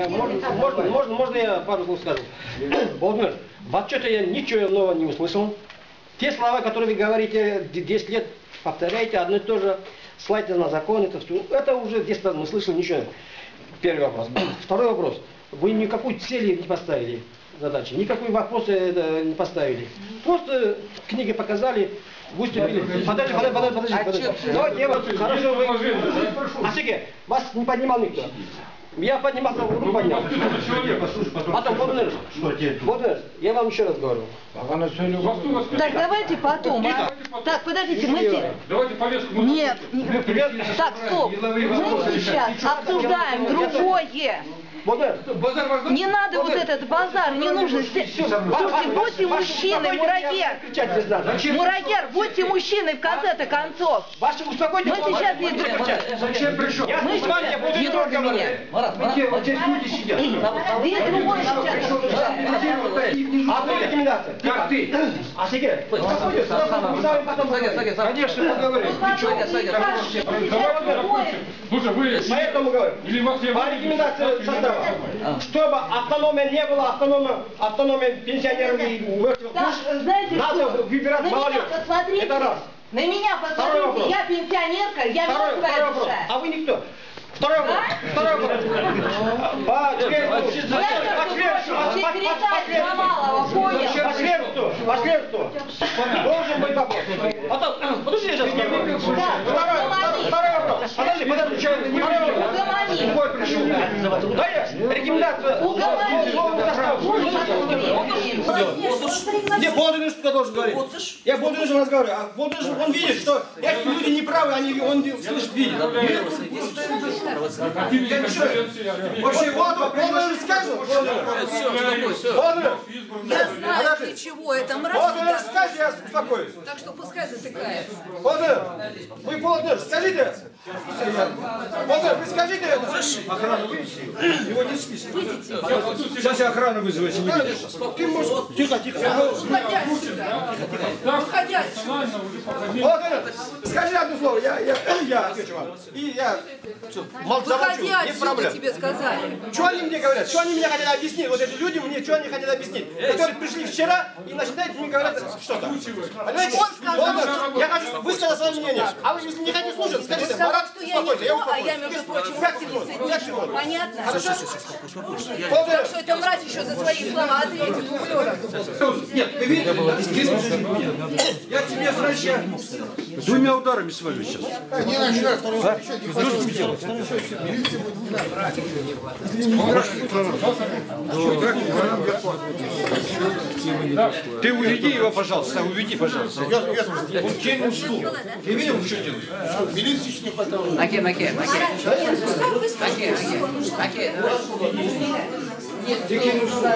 Можно я пару слов скажу? Владимир, в отчете я ничего нового не услышал. Те слова, которые вы говорите 10 лет, повторяете одно и то же, ссылаетесь на закон, это уже 10 лет мы слышали ничего. Первый вопрос. Второй вопрос. Вы никакой цели не поставили, задачи, никакой вопросы не поставили. Просто в книге показали, выступили. Подожди. Давайте я вас хорошо вы... Асеке, вас не поднимал никто. Я поднимал, руку поднял. Потом, Владимир, я вам еще раз говорю. Так, давайте потом. Так, подождите, мы... Давайте повестку. Нет. Так, стоп. Мы сейчас обсуждаем другое. Не надо вот этот базар, не нужно. Слушайте, будьте мужчиной, мурагер. Мурагер, будьте мужчиной в конце-то концов. Мы сейчас не друг. Зачем пришел? Мы с вами, я буду не трогай меня. Вот здесь люди сидят. Здесь другой А ты рекомендация? Как ты? А Сергей, конечно, поговорим. Слушай, вы... Поэтому говорю. По рекомендации состава. Чтобы автономия не была, автономия пенсионеров и мертвых душ, надо выбирать молодежь. Это раз. На меня посмотрите, я пенсионерка, я мертвая душа. А вы никто. Второй вопрос. Секретарь Джамалова, понял? По следствию. Должен быть вопрос. Подожди, я сейчас скажу. Второй вопрос. Подожди. Какой пришел? Да я рекомендация. Где Болдин что должен говорить? Я Болдин разговариваю. А Болдин, он видит, что эти люди неправы, он слышит, видит. Вообще, вот, он скажет. Я знаю, для чего это мразь. Вот, скажи, я успокоюсь. Так что пускай затыкается. Вы, Володимир, скажите. Володимир, вы скажите. Охрану вывести. Его не списывают. Сейчас я охрану вызову, если не видишь. Ты можешь... Тихо. Выходя отсюда. Выходя отсюда. Володимир, скажи одно слово, я отвечу вам. И я... Выходи отсюда, тебе сказали. Что они мне говорят? Что они мне хотят объяснить? Вот эти люди мне, что они хотят объяснить? Которые пришли вчера и начинают мне говорят что-то. Понимаете? Я хочу высказать свое мнение. А вы если не хотите слушать, скажите, Марат, успокойся, я успокоюсь. А я, между прочим, 5 секунд. Понятно? Хорошо? Так что эта мразь еще за свои слова ответит, ублюдок. Нет, вы видите, я тебе возвращаю. Двумя ударами свалю сейчас. Не надо, второй раз. Ты уведи его, пожалуйста, уведи, пожалуйста. Он кинул стул. Ты видел, что делает? Милиции не хватало. Аке. Ты кинул стул.